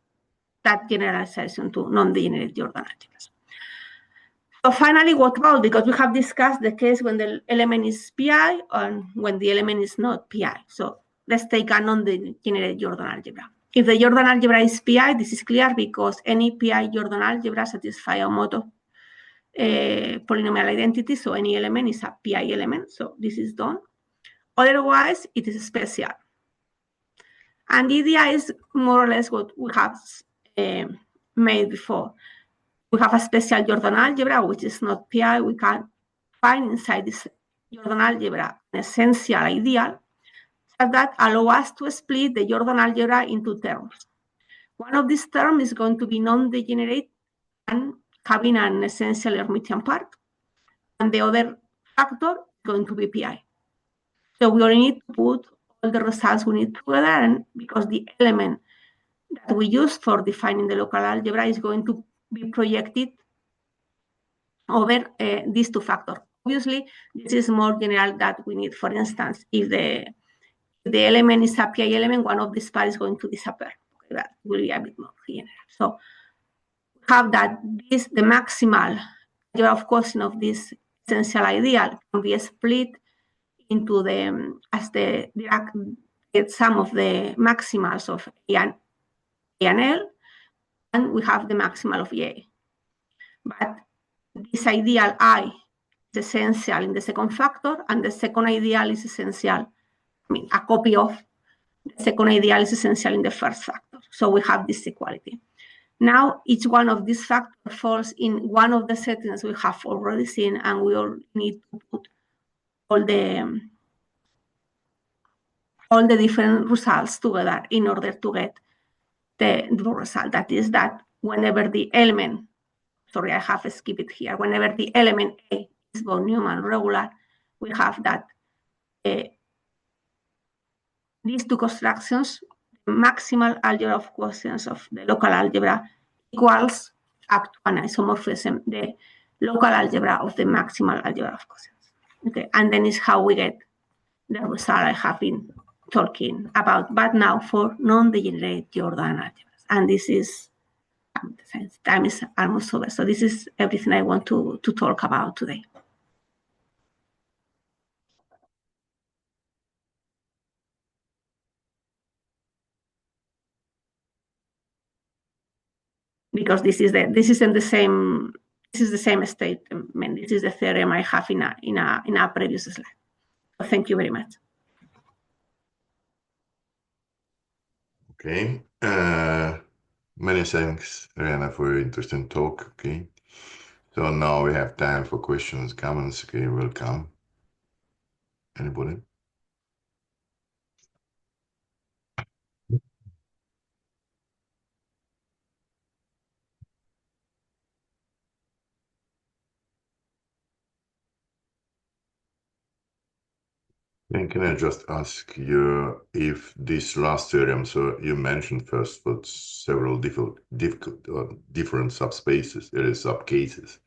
that generalization to non-degenerate Jordan algebras. So finally, what about, because we have discussed the case when the element is PI and when the element is not PI. So let's take a non-degenerate Jordan algebra. If the Jordan algebra is PI, this is clear because any PI Jordan algebra satisfies a mode of polynomial identity, so any element is a PI element, so this is done. Otherwise, it is special. And the idea is more or less what we have made before. We have a special Jordan algebra, which is not PI. We can find inside this Jordan algebra an essential ideal that allow us to split the Jordan algebra into terms. One of these terms is going to be non-degenerate and having an essential Hermitian part, and the other factor is going to be PI. So we only need to put all the results we need together, and because the element that we use for defining the local algebra is going to be projected over these two factors, obviously, this is more general that we need. For instance, if the element is a PI element, one of these pairs is going to disappear. Okay, that will be a bit more general. So have that the maximal algebra of quotient of this essential ideal can be split into the sum of the maximals of A and L, and we have the maximal of A. But this ideal I is essential in the second factor, and the second ideal is essential, a copy of the second ideal is essential in the first factor. So we have this equality. Now, each one of these factors falls in one of the settings we have already seen, and we all need to put all the different results together in order to get the result. That is that whenever the element, sorry, I have skipped it here, whenever the element A is von Neumann regular, we have that these two constructions, maximal algebra of quotients of the local algebra equals up to an isomorphism, the local algebra of the maximal algebra of quotients. Okay, and then is how we get the result I have been talking about, but now for non-degenerate Jordan algebras. And this is, time is almost over. So this is everything I want to talk about today. Because this is the same statement. This is the theorem I have in a previous slide. So thank you very much. Okay. Many thanks, Irena, for your interesting talk. Okay. So now we have time for questions, comments. Okay, welcome. Anybody? And can I just ask you if this last theorem, so you mentioned first, but several different subspaces, there is subcases,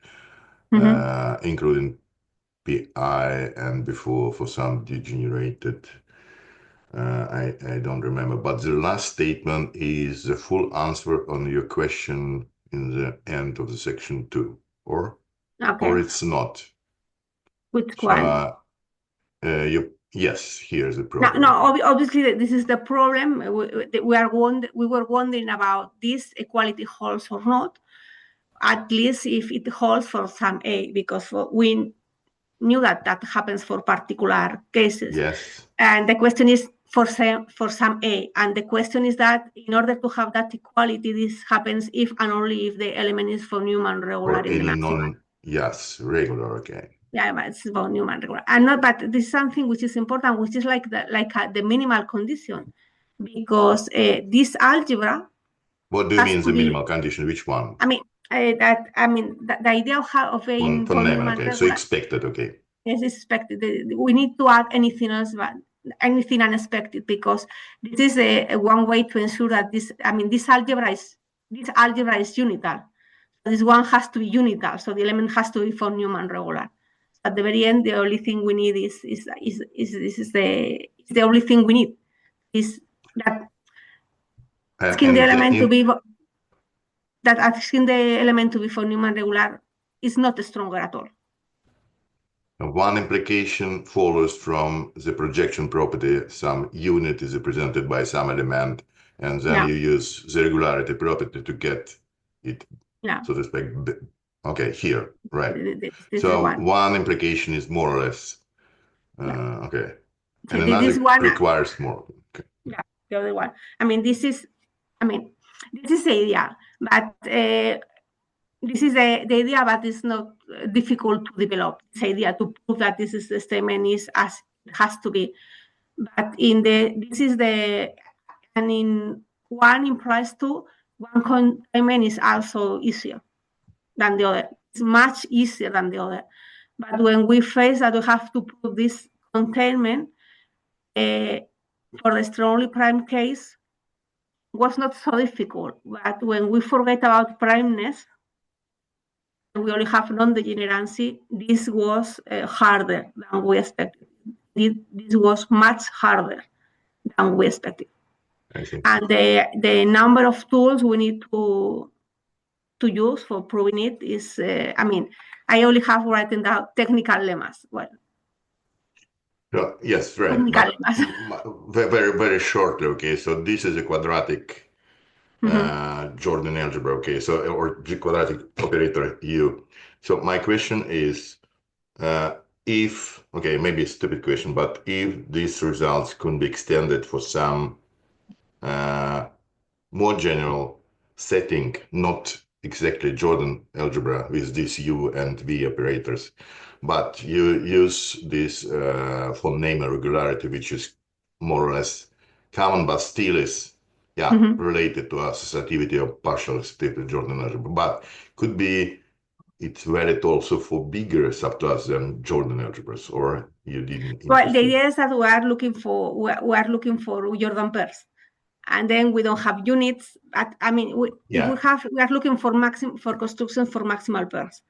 including PI and before for some degenerated, I don't remember, but the last statement is the full answer on your question in the end of the section 2, or it's not. Which one? Yes, here's the problem. No, obviously this is the problem. We were wondering about this equality holds or not, at least if it holds for some A, because we knew that happens for particular cases. Yes. And the question is for some A, and the question is that in order to have that equality, this happens if and only if the element is von Neumann regular or in the maximum. Yes, regular again. Yeah, but it's von Neumann regular, and not. But this is something which is important, which is like the minimal condition, because this algebra. What do you mean the minimal condition? Which one? I mean the idea of A in von Neumann okay, regular. so expected, okay. Yes, expected. We need to add anything else, but anything unexpected, because this is one way to ensure that this algebra is unital. This one has to be unital, so the element has to be von Neumann regular. At the very end, the only thing we need is the only thing we need is that asking the element to be von Neumann regular is not stronger at all. One implication follows from the projection property. Some unit is represented by some element, and then you use the regularity property to get it, so to speak. Okay, here, right. So one implication is more or less, okay. And another requires more. Okay. Yeah, the other one. This is the idea, but this is the idea, but it's not difficult to develop. This idea to prove that this is the statement is as it has to be. But in 1 implies 2, one containment is also easier than the other. It's much easier than the other. But when we face that we have to prove this containment for the strongly prime case, was not so difficult. But when we forget about primeness, we only have non-degeneracy, this was harder than we expected. This was much harder than we expected. And the number of tools we need to use for proving it is, I only have written down technical lemmas. Well, yes, right. But very, very shortly, okay, so this is a quadratic Jordan algebra, okay, so, or the quadratic operator U. So my question is, if, okay, maybe a stupid question, but if these results could be extended for some more general setting, not exactly Jordan algebra with these U and V operators, but you use this von Neumann regularity, which is more or less common, but still is related to associativity of partial associative Jordan algebra, but could be it's valid also for bigger subclasses than Jordan algebras, or you didn't? Well, the idea is that we are looking for Jordan pairs, and then we don't have units. But we are looking for constructions for maximal pairs,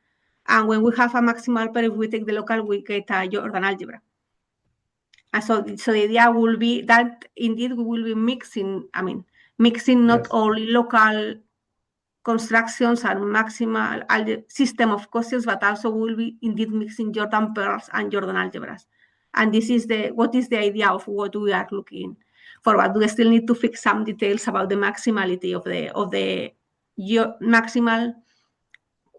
and when we have a maximal pair, if we take the local, we get a Jordan algebra. And so the idea will be that indeed we will be mixing not only local constructions and maximal system of quotients, but also will be indeed mixing Jordan pairs and Jordan algebras. And this is what is the idea of what we are looking for. But we still need to fix some details about the maximality of the maximal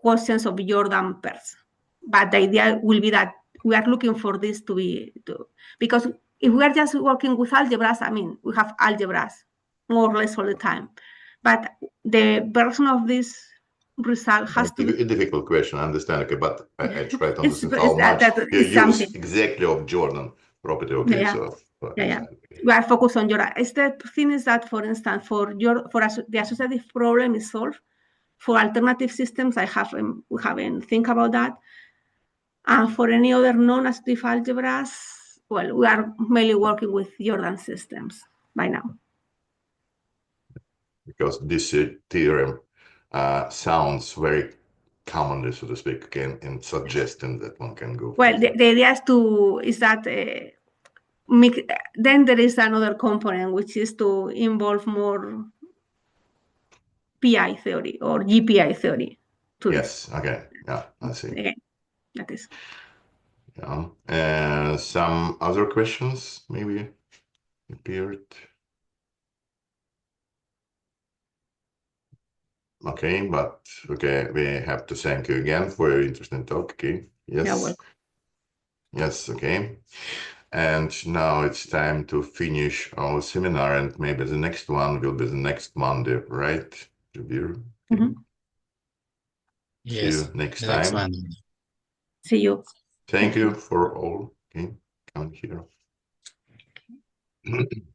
quotients of Jordan pairs. But the idea will be that we are looking for this because if we are just working with algebras, we have algebras more or less all the time. But the version of this result has to be a difficult question, I understand, okay, but I try to understand how much you use exactly of Jordan property, okay, we are focused on Jordan. The thing is that, for instance, the associative problem is solved. For alternative systems, we haven't think about that. And for any other non-associative algebras, well, we are mainly working with Jordan systems by now. Because this theorem sounds very commonly, so to speak, again, in suggesting that one can go. Well, the idea is that then there is another component, which is to involve more PI theory or GPI theory. Yes, okay, yeah, I see. Okay. That is. Yeah. Some other questions maybe appeared. Okay, we have to thank you again for your interesting talk. Okay, yes. You're welcome. Yes, okay. And now it's time to finish our seminar, and maybe the next one will be the next Monday, right, Jabir? Okay. Yes, see you next time. See you. Thank you for all. Okay, come here.